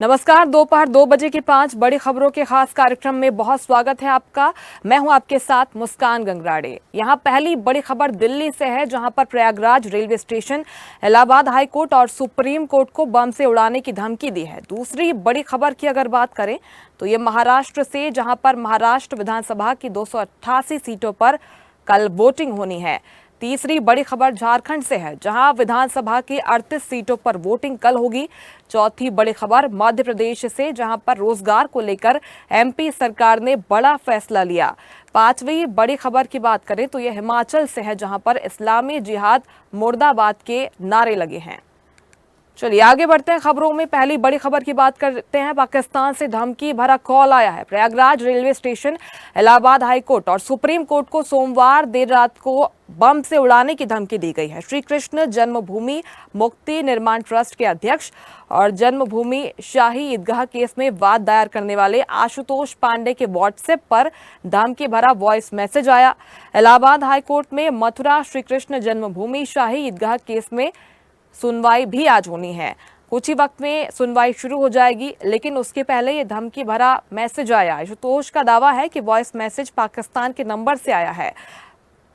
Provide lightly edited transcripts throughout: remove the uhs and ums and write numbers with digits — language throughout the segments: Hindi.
नमस्कार। दोपहर 2 बजे की 5 बड़ी खबरों के खास कार्यक्रम में बहुत स्वागत है आपका। मैं हूं आपके साथ मुस्कान गंगराड़े। यहां पहली बड़ी खबर दिल्ली से है, जहां पर Prayagraj railway station, Allahabad high court और सुप्रीम कोर्ट को बम से उड़ाने की धमकी दी है। दूसरी बड़ी खबर की अगर बात करें तो ये महाराष्ट्र से, जहां पर महाराष्ट्र विधानसभा की 288 सीटों पर कल वोटिंग होनी है। तीसरी बड़ी खबर झारखंड से है, जहां विधानसभा की 38 सीटों पर वोटिंग कल होगी। चौथी बड़ी खबर मध्य प्रदेश से, जहां पर रोजगार को लेकर एमपी सरकार ने बड़ा फैसला लिया। पांचवी बड़ी खबर की बात करें तो यह हिमाचल से है, जहां पर इस्लामी जिहाद मुर्दाबाद के नारे लगे हैं। चलिए आगे बढ़ते हैं खबरों में। पहली बड़ी खबर की बात करते हैं। पाकिस्तान से धमकी भरा कॉल आया है। Prayagraj railway station, Allahabad high court और सुप्रीम कोर्ट को सोमवार देर रात को बम से उड़ाने की धमकी दी गई है। श्री कृष्ण जन्मभूमि मुक्ति निर्माण ट्रस्ट के अध्यक्ष और जन्मभूमि शाही ईदगाह केस में वाद दायर करने वाले आशुतोष पांडे के व्हाट्सएप पर धमकी भरा वॉइस मैसेज आया। इलाहाबाद हाई कोर्ट में मथुरा श्री कृष्ण जन्मभूमि शाही ईदगाह केस में सुनवाई भी आज होनी है। कुछ ही वक्त में सुनवाई शुरू हो जाएगी, लेकिन उसके पहले ये धमकी भरा मैसेज आया। आशुतोष का दावा है कि वॉइस मैसेज पाकिस्तान के नंबर से आया है।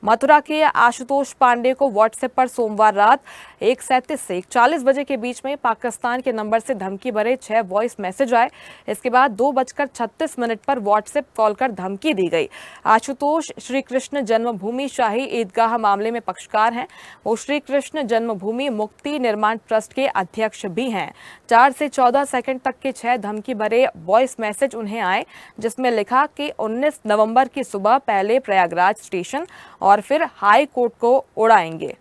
मथुरा के आशुतोष पांडे को व्हाट्सएप पर सोमवार रात 1:37 से 1:40 बजे के बीच में पाकिस्तान के नंबर से धमकी भरे 6 वॉइस मैसेज आए। इसके बाद 2:36 पर व्हाट्सएप कॉल कर धमकी दी गई। आशुतोष श्री कृष्ण जन्मभूमि शाही ईदगाह मामले में पक्षकार हैं। वो श्री कृष्ण जन्मभूमि मुक्ति निर्माण ट्रस्ट के अध्यक्ष भी हैं। 4 से 14 सेकंड तक के 6 धमकी भरे वॉइस मैसेज उन्हें आए, जिसमें लिखा कि 19 नवंबर की सुबह पहले प्रयागराज स्टेशन और फिर हाई कोर्ट को उड़ाएंगे।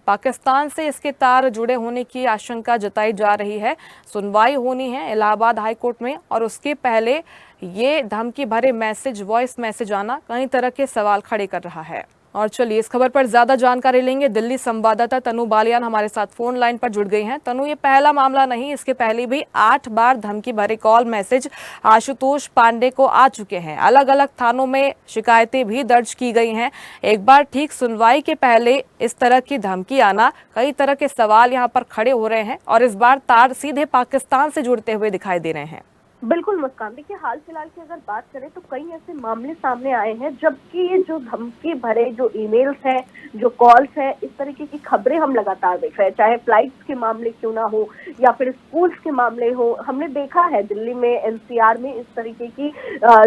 पाकिस्तान से इसके तार जुड़े होने की आशंका जताई जा रही है। सुनवाई होनी है इलाहाबाद हाई कोर्ट में, और उसके पहले ये धमकी भरे मैसेज, वॉइस मैसेज आना कई तरह के सवाल खड़े कर रहा है। और चलिए इस खबर पर ज्यादा जानकारी लेंगे। दिल्ली संवाददाता तनु बालियान हमारे साथ फोन लाइन पर जुड़ गई हैं। तनु, ये पहला मामला नहीं, इसके पहले भी 8 बार धमकी भरे कॉल मैसेज आशुतोष पांडे को आ चुके हैं। अलग अलग थानों में शिकायतें भी दर्ज की गई हैं। एक बार ठीक सुनवाई के पहले इस तरह की धमकी आना, कई तरह के सवाल यहाँ पर खड़े हो रहे हैं, और इस बार तार सीधे पाकिस्तान से जुड़ते हुए दिखाई दे रहे हैं। बिल्कुल मुस्कान, देखिए हाल फिलहाल की अगर बात करें तो कई ऐसे मामले सामने आए हैं जबकि ये जो धमकी भरे जो ईमेल्स हैं, जो कॉल्स हैं, इस तरीके की खबरें हम लगातार देख रहे हैं। चाहे फ्लाइट्स के मामले क्यों ना हो या फिर स्कूल्स के मामले हो, हमने देखा है दिल्ली में, एनसीआर में इस तरीके की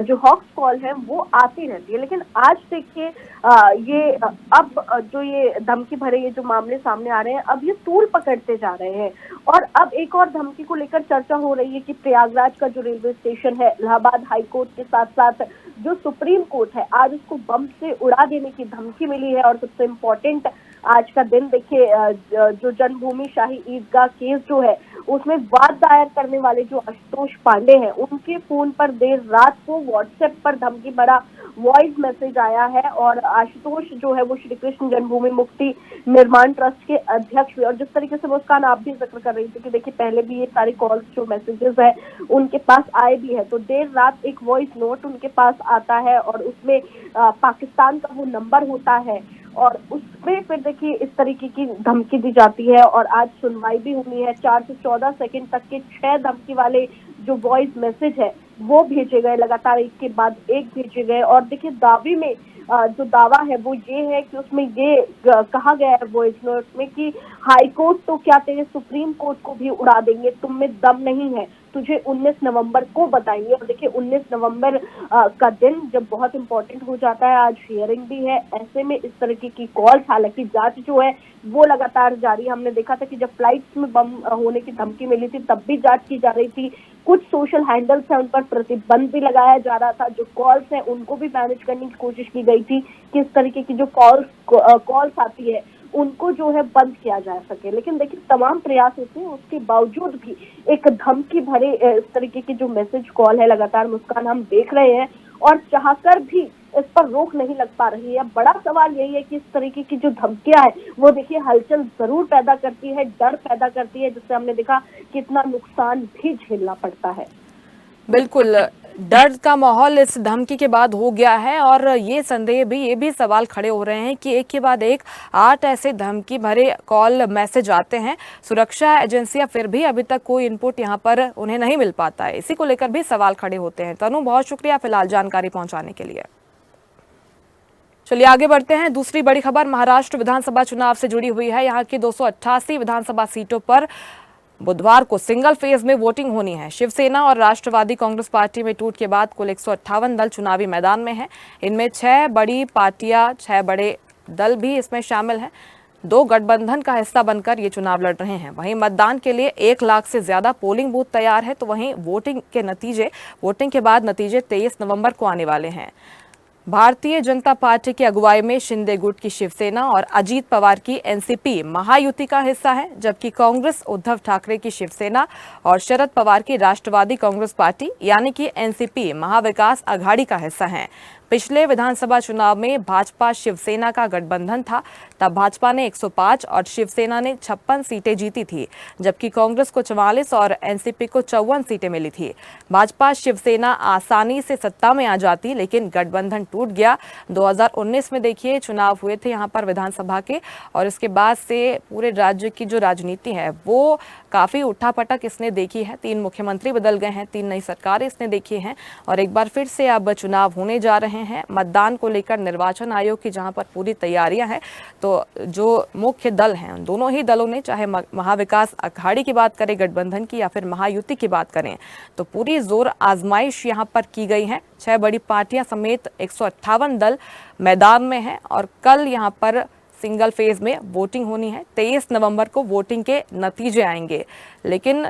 जो हॉक्स कॉल है वो आती रहती है। लेकिन आज देखिए ये अब जो ये धमकी भरे ये जो मामले सामने आ रहे हैं, अब ये तूल पकड़ते जा रहे हैं। और अब एक और धमकी को लेकर चर्चा हो रही है कि प्रयागराज का जो रेलवे स्टेशन है, इलाहाबाद हाई कोर्ट के साथ साथ जो सुप्रीम कोर्ट है, आज उसको बम से उड़ा देने की धमकी मिली है। और सबसे इम्पोर्टेंट आज का दिन देखिए, जो जन्मभूमि शाही ईदगाह केस जो है उसमें वाद दायर करने वाले जो आशुतोष पांडे हैं, उनके फोन पर देर रात को व्हाट्सएप पर धमकी भरा वॉइस मैसेज आया है। और आशुतोष जो है वो श्री कृष्ण जन्मभूमि मुक्ति निर्माण ट्रस्ट के अध्यक्ष हुए। और जिस तरीके से मुस्कान आप भी जिक्र कर रही थी कि देखिए पहले भी ये सारे कॉल्स जो मैसेजेस है उनके पास आए भी है, तो देर रात एक वॉइस नोट उनके पास आता है और उसमें पाकिस्तान का वो नंबर होता है, और उसमें फिर देखिए इस तरीके की धमकी दी जाती है। और आज सुनवाई भी हुई है। 4 से 14 सेकंड तक के 6 धमकी वाले जो वॉइस मैसेज है वो भेजे गए, लगातार एक के बाद एक भेजे गए। और देखिए दावे में जो दावा है वो ये है कि उसमें ये कहा गया है वॉइस नोट में कि हाई कोर्ट तो क्या तेरे सुप्रीम कोर्ट को भी उड़ा देंगे, तुम में दम नहीं है, तुझे 19 नवंबर को बताएंगे। और देखिए 19 नवंबर का दिन जब बहुत इंपॉर्टेंट हो जाता है, आज हियरिंग भी है, ऐसे में इस तरीके की कॉल्स, हालांकि जांच जो है वो लगातार जारी। हमने देखा था कि जब फ्लाइट्स में बम होने की धमकी मिली थी तब भी जांच की जा रही थी। कुछ सोशल हैंडल्स हैं उन पर प्रतिबंध भी लगाया जा रहा था। जो कॉल्स हैं उनको भी मैनेज करने की कोशिश की गई थी कि इस तरीके की जो कॉल्स आती है उनको जो है बंद किया जा सके। लेकिन देखिए तमाम प्रयास होते हैं, उसके बावजूद भी एक धमकी भरे इस तरीके की जो मैसेज कॉल है लगातार मुस्कान हम देख रहे हैं, और चाहकर भी इस पर रोक नहीं लग पा रही है। बड़ा सवाल यही है कि इस तरीके की जो धमकियां है वो देखिए हलचल जरूर पैदा करती है, डर पैदा करती है, जिससे हमने देखा कितना नुकसान भी झेलना पड़ता है। बिल्कुल, डर का माहौल इस धमकी के बाद हो गया है और ये संदेह भी, ये भी सवाल खड़े हो रहे हैं कि एक के बाद एक 8 ऐसे धमकी भरे कॉल मैसेज आते हैं। सुरक्षा एजेंसियां फिर भी अभी तक कोई इनपुट यहां पर उन्हें नहीं मिल पाता है। इसी को लेकर भी सवाल खड़े होते हैं। तनु, बहुत शुक्रिया फिलहाल जानकारी पहुंचाने के लिए। चलिए आगे बढ़ते हैं। दूसरी बड़ी खबर महाराष्ट्र विधानसभा चुनाव से जुड़ी हुई है। यहाँ की 288 विधानसभा सीटों पर बुधवार को सिंगल फेज में वोटिंग होनी है। शिवसेना और राष्ट्रवादी कांग्रेस पार्टी में टूट के बाद कुल 158 दल चुनावी मैदान में हैं। इनमें 6 बड़ी पार्टियां, 6 बड़े दल भी इसमें शामिल हैं। 2 गठबंधन का हिस्सा बनकर ये चुनाव लड़ रहे हैं। वहीं मतदान के लिए 1 लाख से ज्यादा पोलिंग बूथ तैयार है। तो वहीं वोटिंग के बाद नतीजे 23 नवंबर को आने वाले हैं। भारतीय जनता पार्टी की अगुवाई में शिंदे गुट की शिवसेना और अजीत पवार की एनसीपी महायुति का हिस्सा है, जबकि कांग्रेस उद्धव ठाकरे की शिवसेना और शरद पवार की राष्ट्रवादी कांग्रेस पार्टी यानी कि एनसीपी महाविकास अघाड़ी का हिस्सा है। पिछले विधानसभा चुनाव में भाजपा शिवसेना का गठबंधन था, तब भाजपा ने 105 और शिवसेना ने 56 सीटें जीती थी, जबकि कांग्रेस को 44 और एनसीपी को 54 सीटें मिली थी। भाजपा शिवसेना आसानी से सत्ता में आ जाती, लेकिन गठबंधन टूट गया। 2019 में देखिए चुनाव हुए थे यहाँ पर विधानसभा के, और इसके बाद से पूरे राज्य की जो राजनीति है वो काफी उठापटक इसने देखी है। 3 मुख्यमंत्री बदल गए हैं, 3 नई सरकारें इसने देखी हैं, और एक बार फिर से अब चुनाव होने जा रहे हैं। मतदान को लेकर निर्वाचन आयोग की जहां पर पूरी तैयारियां हैं, तो जो मुख्य दल हैं दोनों ही दलों ने, चाहे महाविकास अघाड़ी की बात करें गठबंधन की या फिर महायुति की बात करें, तो पूरी जोर आजमाइश यहां पर की गई है। 6 बड़ी पार्टियां समेत 158 दल मैदान में हैं और कल यहां पर सिंगल फेज में वोटिंग होनी है। 23 नवंबर को वोटिंग के नतीजे आएंगे। लेकिन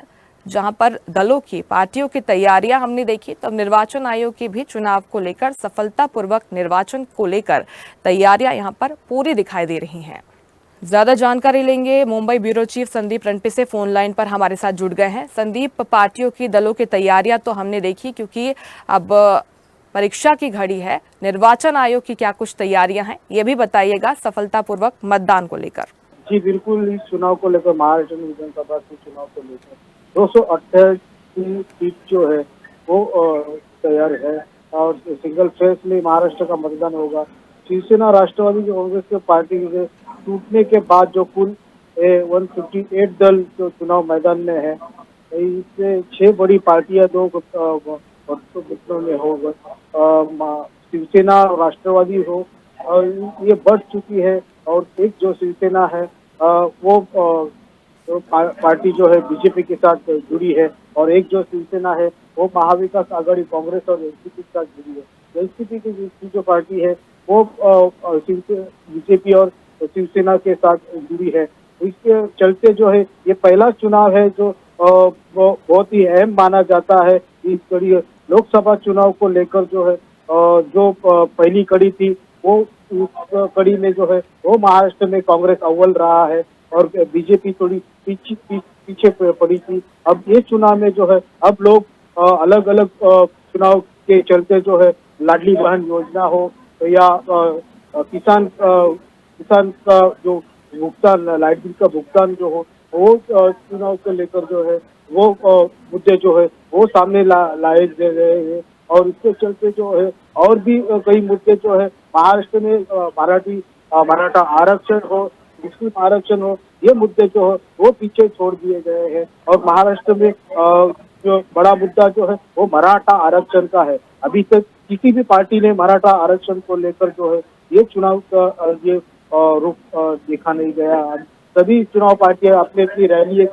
जहां पर दलों की, पार्टियों की तैयारियां हमने देखी, तब निर्वाचन आयोग की भी चुनाव को लेकर, सफलतापूर्वक निर्वाचन को लेकर तैयारियां यहां पर पूरी दिखाई दे रही हैं। ज्यादा जानकारी लेंगे मुंबई ब्यूरो चीफ संदीप रणपी से, फोन लाइन पर हमारे साथ जुड़ गए हैं। संदीप, पार्टियों की, दलों की तैयारियां तो हमने देखी, क्योंकि अब परीक्षा की घड़ी है। निर्वाचन आयोग की क्या कुछ तैयारियां हैं, ये भी बताइएगा सफलतापूर्वक मतदान को लेकर। जी बिल्कुल, इस चुनाव को लेकर, महाराष्ट्र में विधानसभा के चुनाव को लेकर 288 सीट जो है वो तैयार है और सिंगल फेज में महाराष्ट्र का मतदान होगा। शिवसेना राष्ट्रवादी कांग्रेस के पार्टी के टूटने के बाद जो कुल 158 दल जो चुनाव मैदान में है, इससे 6 बड़ी पार्टियां 2 गुटों में होगा। शिवसेना राष्ट्रवादी हो और ये बढ़ चुकी है, और एक जो शिवसेना है वो तो पार्टी जो है बीजेपी के साथ जुड़ी है, और एक जो शिवसेना है वो महाविकास आघाड़ी कांग्रेस और एनसीपी के साथ जुड़ी है। एनसीपी की जो पार्टी है वो बीजेपी और शिवसेना के साथ जुड़ी है। इसके चलते जो है ये पहला चुनाव है जो बहुत ही अहम माना जाता है। इस कड़ी लोकसभा चुनाव को लेकर जो है जो पहली कड़ी थी वो, उस कड़ी में जो है वो महाराष्ट्र में कांग्रेस अव्वल रहा है और बीजेपी थोड़ी पीछे पड़ी थी। अब ये चुनाव में जो है अब लोग अलग अलग चुनाव के चलते जो है लाडली बहन योजना हो या किसान का जो भुगतान, लाइट बिल का भुगतान जो हो, वो चुनाव को लेकर जो है वो मुद्दे जो है वो सामने लाए दे रहे हैं। और इसके चलते जो है और भी कई मुद्दे जो है महाराष्ट्र में मराठा आरक्षण हो, मुस्लिम आरक्षण हो, ये मुद्दे जो है वो पीछे छोड़ दिए गए हैं। और महाराष्ट्र में जो बड़ा मुद्दा जो है वो मराठा आरक्षण का है। अभी तक किसी भी पार्टी ने मराठा आरक्षण को लेकर जो है ये चुनाव का ये रुख देखा नहीं गया। सभी चुनाव पार्टियां अपनी अपनी रैली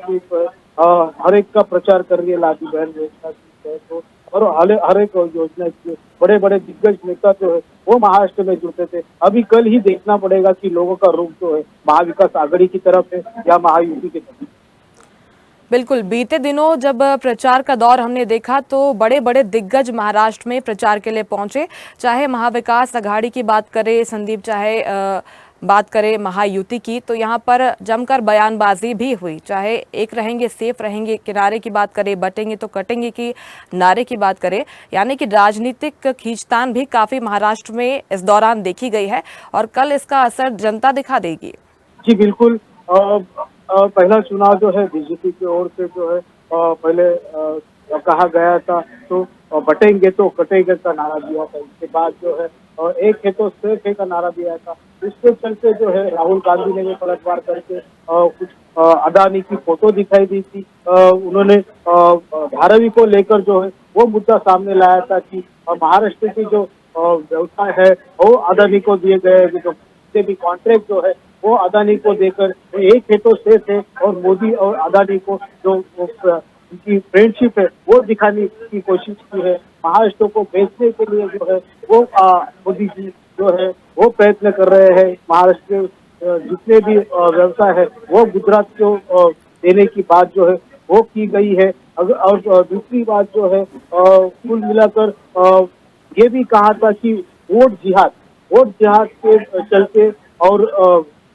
हर एक का प्रचार कर रही है, लाडली बहन योजना की, और हर एक योजना के बड़े बड़े दिग्गज नेता जो है वो महाराष्ट्र में जुड़ते थे। अभी कल ही देखना पड़ेगा कि लोगों का रुख जो है महाविकास आघाड़ी की तरफ है या महायुति की तरफ। बिल्कुल, बीते दिनों जब प्रचार का दौर हमने देखा तो बड़े बड़े दिग्गज महाराष्ट्र में प्रचार के लिए पहुंचे। चाहे महाविकास अघाड़ी की बात करें संदीप, चाहे बात करें महायुति की, तो यहाँ पर जमकर बयानबाजी भी हुई। चाहे एक रहेंगे सेफ रहेंगे किनारे की बात करें, बटेंगे तो कटेंगे की नारे की बात करें, यानी कि राजनीतिक खींचतान भी काफी महाराष्ट्र में इस दौरान देखी गई है और कल इसका असर जनता दिखा देगी। जी बिल्कुल, पहला चुनाव जो है बीजेपी की ओर से जो है पहले कहा गया था, तो बटेंगे तो कटेंगे का नारा दिया था। इसके बाद जो है एक है तो सिर्फ है का नारा दिया था। इसके चलते जो है राहुल गांधी ने भी पलटवार करके कुछ अडानी की फोटो दिखाई दी थी। उन्होंने धारावी को लेकर जो है वो मुद्दा सामने लाया था कि महाराष्ट्र की जो व्यवसाय है वो अडानी को दिए गए, जो भी कॉन्ट्रैक्ट जो है वो अडानी को देकर एक है तो शेष है, और मोदी और अडानी को जो उनकी फ्रेंडशिप है वो दिखाने की कोशिश की है। महाराष्ट्र को बेचने के लिए जो है वो मोदी जी जो है वो प्रयत्न कर रहे हैं। महाराष्ट्र जितने भी व्यवसाय है वो गुजरात को देने की बात जो है वो की गई है। और दूसरी बात जो है कुल मिलाकर ये भी कहा था कि वोट जिहाद के चलते और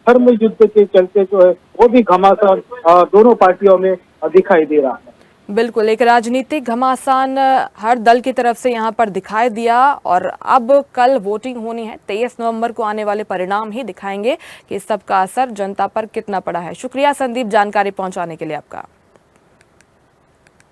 धर्म युद्ध के चलते जो है वो भी घमासान दोनों पार्टियों में दिखाई दे रहा है। बिल्कुल, एक राजनीतिक घमासान हर दल की तरफ से यहाँ पर दिखाई दिया और अब कल वोटिंग होनी है। 23 नवंबर को आने वाले परिणाम ही दिखाएंगे कि इस सब का असर जनता पर कितना पड़ा है। शुक्रिया संदीप जानकारी पहुंचाने के लिए आपका।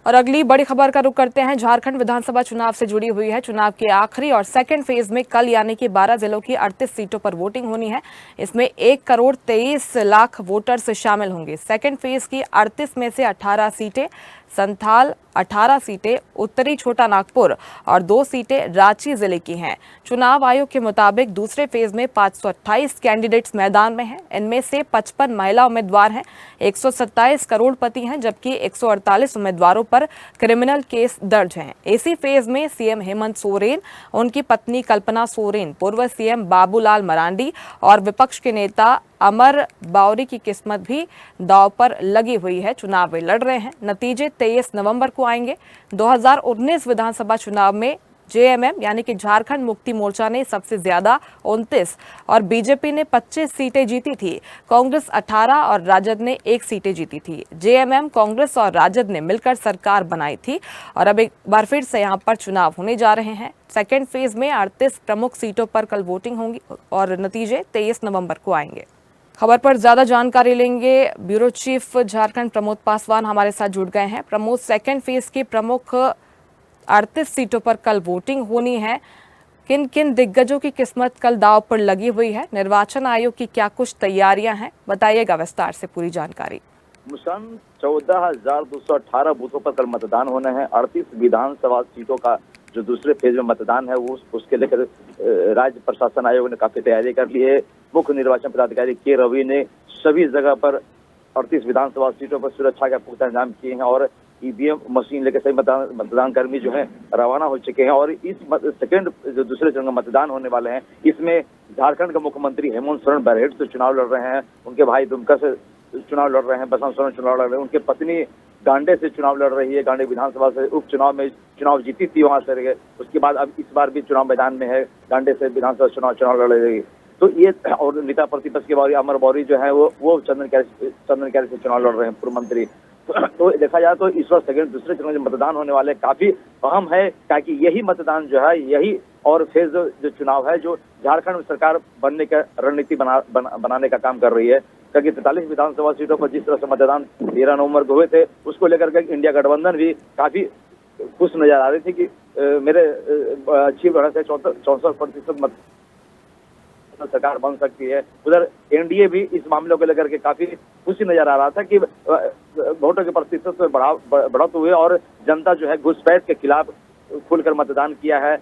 और अगली बड़ी खबर का रुख करते हैं। झारखंड विधानसभा चुनाव से जुड़ी हुई है। चुनाव के आखिरी और सेकंड फेज में कल यानी कि 12 जिलों की 38 सीटों पर वोटिंग होनी है। इसमें 1,23,00,000 वोटर्स शामिल होंगे। सेकंड फेज की 38 में से 18 सीटें संथाल, 18 सीटें उत्तरी छोटा नागपुर और 2 सीटें रांची जिले की हैं। चुनाव आयोग के मुताबिक दूसरे फेज में 528 कैंडिडेट्स मैदान में हैं। इनमें से 55 महिला उम्मीदवार हैं, 127 करोड़पति हैं, जबकि 148 उम्मीदवारों पर क्रिमिनल केस दर्ज हैं। इसी फेज में सीएम हेमंत सोरेन, उनकी पत्नी कल्पना सोरेन, पूर्व सीएम बाबूलाल मरांडी और विपक्ष के नेता अमर बावरी की किस्मत भी दांव पर लगी हुई है। चुनाव वे लड़ रहे हैं। नतीजे 23 नवंबर को आएंगे। 2019 विधानसभा चुनाव में जेएमएम यानी कि झारखंड मुक्ति मोर्चा ने सबसे ज्यादा 29 और बीजेपी ने 25 सीटें जीती थी। कांग्रेस 18 और राजद ने 1 सीटें जीती थी। जेएमएम, कांग्रेस और राजद ने मिलकर सरकार बनाई थी और अब एक बार फिर से यहां पर चुनाव होने जा रहे हैं। सेकेंड फेज में 38 प्रमुख सीटों पर कल वोटिंग होगी और नतीजे 23 नवंबर को आएंगे। खबर पर ज्यादा जानकारी लेंगे। ब्यूरो चीफ झारखंड प्रमोद पासवान हमारे साथ जुड़ गए हैं। प्रमोद, सेकेंड फेज की प्रमुख 38 सीटों पर कल वोटिंग होनी है। किन किन दिग्गजों की किस्मत कल दांव पर लगी हुई है? निर्वाचन आयोग की क्या कुछ तैयारियां हैं? बताइएगा विस्तार से पूरी जानकारी। मुस्कान, 14,218 बूथों पर कल मतदान होना है। 38 विधानसभा सीटों का जो दूसरे फेज में मतदान है वो उसके लेकर राज्य प्रशासन आयोग ने काफी तैयारी कर ली है। मुख्य निर्वाचन पदाधिकारी के रवि ने सभी जगह पर 38 विधानसभा सीटों पर सुरक्षा के पुख्ता इंतजाम किए हैं और ईवीएम मशीन लेकर सभी मतदान कर्मी जो है रवाना हो चुके हैं। और इस सेकेंड जो दूसरे चरण का मतदान होने वाले हैं इसमें झारखंड के मुख्यमंत्री हेमंत सोरेन बरहेट से चुनाव लड़ रहे हैं, उनके भाई दुमका से चुनाव लड़ रहे हैं, बसंत सोरेन चुनाव लड़ रहे हैं, उनके पत्नी गांडे से चुनाव लड़ रही है। गांडे विधानसभा से उपचुनाव में चुनाव जीती थी वहां से, उसके बाद अब इस बार भी चुनाव मैदान में है, गांडे से विधानसभा चुनाव लड़ रही है। तो ये और नेता प्रतिपक्ष के बारी अमर बौरी जो है वो चंदन कैरी से चुनाव लड़ रहे हैं, पूर्व मंत्री। तो देखा जाए तो इस बार दूसरे चरण में मतदान होने वाले काफी अहम है, ताकि यही मतदान जो है यही और फेज जो चुनाव है जो झारखंड में सरकार बनने का रणनीति बनाने का काम कर रही है। क्योंकि 43 विधानसभा सीटों पर जिस तरह से मतदान 13 नवंबर को हुए थे उसको लेकर के इंडिया गठबंधन भी काफी खुश नजर आ रही थी कि मेरे अच्छी बढ़त है 64% सरकार बन सकती है। उधर एनडीए भी इस मामले को लेकर के काफी खुशी नजर आ रहा था कि वोटों के प्रतिशत में बढ़ोतरी हुई और जनता जो है घुसपैठ के खिलाफ खुलकर मतदान किया है।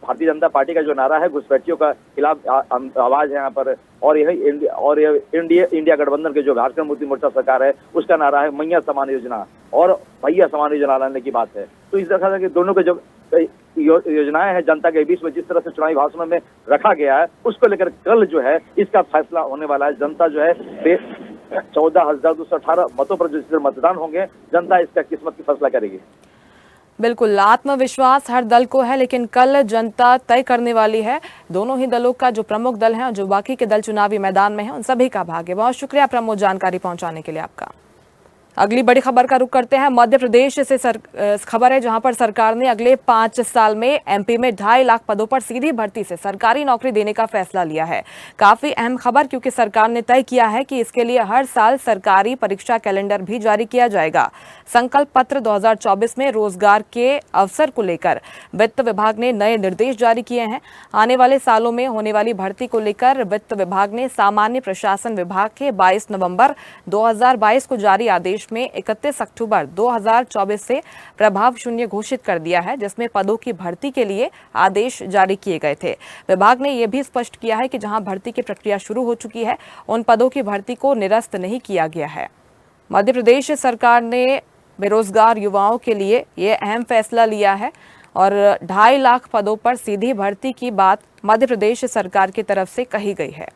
भारतीय जनता पार्टी का जो नारा है घुसपैठियों का खिलाफ आवाज है यहाँ पर, और यही इंडिया गठबंधन के जो झारखंड मुक्ति मोर्चा सरकार है उसका नारा है मैया समान योजना और भैया समान योजना लाने की बात है। तो इस तरह से दोनों के जो योजनाएं हैं जनता के बीच में जिस तरह से चुनावी भाषणों में रखा गया है उसको लेकर कल जो है इसका फैसला होने वाला है। जनता जो है 14,218 मतों पर जिस मतदान होंगे जनता इसका किस्मत की फैसला करेगी। बिल्कुल, आत्मविश्वास हर दल को है, लेकिन कल जनता तय करने वाली है। दोनों ही दलों का जो प्रमुख दल है और जो बाकी के दल चुनावी मैदान में है उन सभी का भाग्य। बहुत शुक्रिया प्रमोद जानकारी पहुंचाने के लिए आपका। अगली बड़ी खबर का रुख करते हैं। मध्य प्रदेश से खबर है जहां पर सरकार ने अगले 5 साल में एमपी में 2.5 लाख पदों पर सीधी भर्ती से सरकारी नौकरी देने का फैसला लिया है। काफी अहम खबर, क्योंकि सरकार ने तय किया है कि इसके लिए हर साल सरकारी परीक्षा कैलेंडर भी जारी किया जाएगा। संकल्प पत्र 2024 में रोजगार के अवसर को लेकर वित्त विभाग ने नए निर्देश जारी किए हैं। आने वाले सालों में होने वाली भर्ती को लेकर वित्त विभाग ने सामान्य प्रशासन विभाग के 22 नवंबर 2022 को जारी आदेश में 31 अक्टूबर 2024 से प्रभाव शून्य घोषित कर दिया है, जिसमें पदों की भर्ती के लिए आदेश जारी किए गए थे। विभाग ने यह भी स्पष्ट किया है कि जहां भर्ती की प्रक्रिया शुरू हो चुकी है, उन पदों की भर्ती को निरस्त नहीं किया गया है। मध्य प्रदेश सरकार ने बेरोजगार युवाओं के लिए यह अहम फैसला लिया है और 2.5 लाख पदों पर सीधी भर्ती की बात मध्य प्रदेश सरकार की तरफ से कही गई है।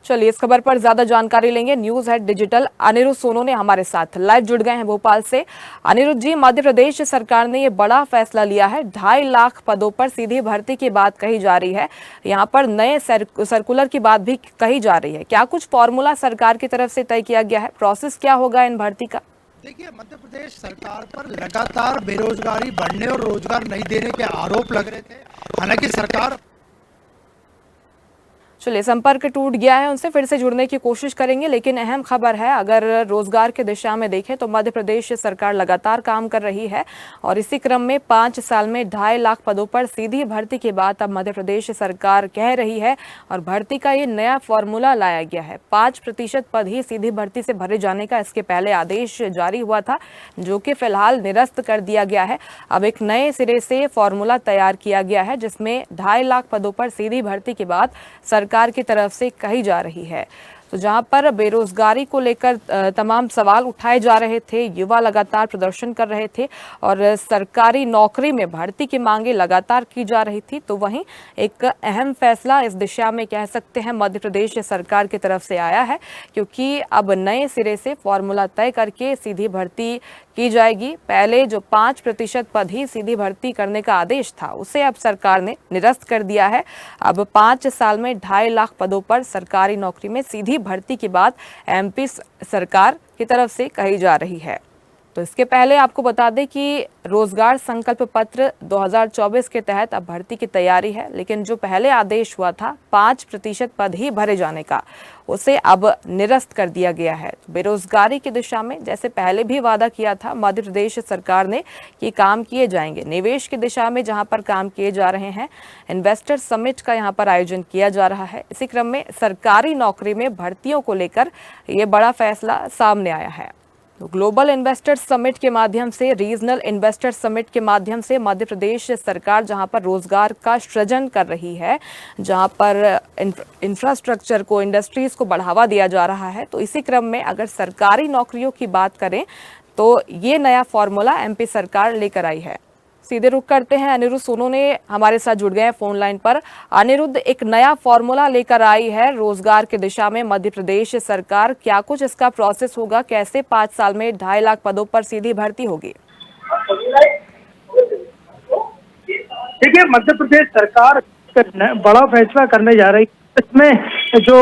चलिए इस खबर पर ज्यादा जानकारी लेंगे। News head digital Anirudh Sonone हमारे साथ लाइव जुड़ गए हैं भोपाल से। अनिरुद्ध जी, मध्य प्रदेश सरकार ने ये बड़ा फैसला लिया है, 2.5 लाख पदों पर सीधी भर्ती की बात कही जा रही है। यहाँ पर नए सर्कुलर की बात भी कही जा रही है। क्या कुछ फॉर्मूला सरकार की तरफ से तय किया गया है? प्रोसेस क्या होगा इन भर्ती का? देखिए, मध्य प्रदेश सरकार पर लगातार बेरोजगारी बढ़ने और रोजगार नहीं देने के आरोप लग रहे थे। हालांकि सरकार चलिए, संपर्क टूट गया है, उनसे फिर से जुड़ने की कोशिश करेंगे। लेकिन अहम खबर है, अगर रोजगार की दिशा में देखें तो मध्य प्रदेश सरकार लगातार काम कर रही है और इसी क्रम में 5 साल में 2.5 लाख पदों पर सीधी भर्ती की बात अब मध्य प्रदेश सरकार कह रही है और भर्ती का ये नया फॉर्मूला लाया गया है। 5% पद ही सीधी भर्ती से भरे जाने का इसके पहले आदेश जारी हुआ था, जो कि फिलहाल निरस्त कर दिया गया है। अब एक नए सिरे से फॉर्मूला तैयार किया गया है, जिसमें 2.5 लाख पदों पर सीधी भर्ती की बात सरकार की तरफ से कही जा रही है। तो जहां पर बेरोजगारी को लेकर तमाम सवाल उठाए जा रहे थे, युवा लगातार प्रदर्शन कर रहे थे और सरकारी नौकरी में भर्ती की मांगे लगातार की जा रही थी, तो वहीं एक अहम फैसला इस दिशा में कह सकते हैं मध्य प्रदेश सरकार की तरफ से आया है, क्योंकि अब नए सिरे से फॉर्मूला तय करके सीधी भर्ती की जाएगी। पहले जो 5% पद ही सीधी भर्ती करने का आदेश था, उसे अब सरकार ने निरस्त कर दिया है। अब 5 साल में 2.5 लाख पदों पर सरकारी नौकरी में सीधी भर्ती की बात एमपी सरकार की तरफ से कही जा रही है। तो इसके पहले आपको बता दें कि रोजगार संकल्प पत्र 2024 के तहत अब भर्ती की तैयारी है, लेकिन जो पहले आदेश हुआ था 5% पद ही भरे जाने का, उसे अब निरस्त कर दिया गया है। बेरोजगारी की दिशा में जैसे पहले भी वादा किया था मध्य प्रदेश सरकार ने कि काम किए जाएंगे, निवेश की दिशा में जहां पर काम किए जा रहे हैं, इन्वेस्टर समिट का यहां पर आयोजन किया जा रहा है। इसी क्रम में सरकारी नौकरी में भर्तियों को लेकर ये बड़ा फैसला सामने आया है। तो ग्लोबल इन्वेस्टर्स समिट के माध्यम से, रीजनल इन्वेस्टर्स समिट के माध्यम से मध्य प्रदेश सरकार जहां पर रोजगार का सृजन कर रही है, जहां पर इंफ्रास्ट्रक्चर को, इंडस्ट्रीज को बढ़ावा दिया जा रहा है, तो इसी क्रम में अगर सरकारी नौकरियों की बात करें तो ये नया फॉर्मूला एमपी सरकार लेकर आई है। सीधे रुख करते हैं, अनिरुद्ध सोनोने हमारे साथ जुड़ गए हैं फोन लाइन पर। अनिरुद्ध, एक नया फॉर्मूला लेकर आई है रोजगार की दिशा में मध्य प्रदेश सरकार, क्या कुछ इसका प्रोसेस होगा? कैसे 5 साल में 2.5 लाख पदों पर सीधी भर्ती होगी? देखिए, मध्य प्रदेश सरकार बड़ा फैसला करने जा रही है। इसमें जो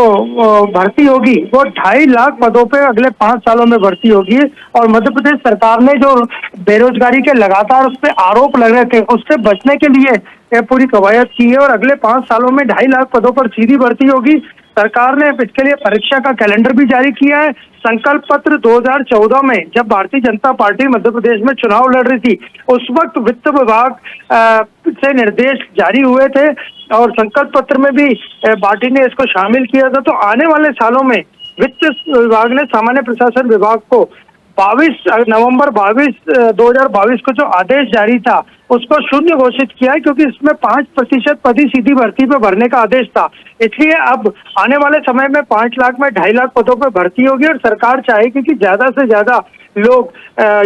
भर्ती होगी वो 2.5 लाख पदों पे अगले 5 सालों में भर्ती होगी और मध्य प्रदेश सरकार ने जो बेरोजगारी के लगातार उस पर आरोप लग रहे थे, उससे बचने के लिए ये पूरी कवायद की है और अगले 5 सालों में 2.5 लाख पदों पर सीधी भर्ती होगी। सरकार ने इसके लिए परीक्षा का कैलेंडर भी जारी किया है। संकल्प पत्र 2014 में जब भारतीय जनता पार्टी मध्य प्रदेश में चुनाव लड़ रही थी, उस वक्त वित्त विभाग से निर्देश जारी हुए थे और संकल्प पत्र में भी पार्टी ने इसको शामिल किया था। तो आने वाले सालों में वित्त विभाग ने सामान्य प्रशासन विभाग को 22 नवंबर 2022 को जो आदेश जारी था उसको शून्य घोषित किया है, क्योंकि इसमें 5% पद ही सीधी भर्ती पे भरने का आदेश था। इसलिए अब आने वाले समय में 5 लाख में 2.5 लाख पदों पे भर्ती होगी और सरकार चाहेगी कि ज्यादा से ज्यादा लोग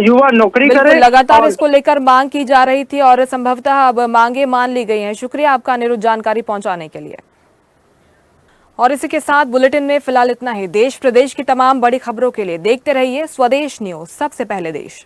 युवा नौकरी करें। लगातार इसको लेकर मांग की जा रही थी और संभवतः अब मांगे मान ली गई हैं। शुक्रिया आपका अनिरुद्ध जानकारी पहुंचाने के लिए। और इसी के साथ बुलेटिन में फिलहाल इतना ही। देश प्रदेश की तमाम बड़ी खबरों के लिए देखते रहिए स्वदेश न्यूज, सबसे पहले देश।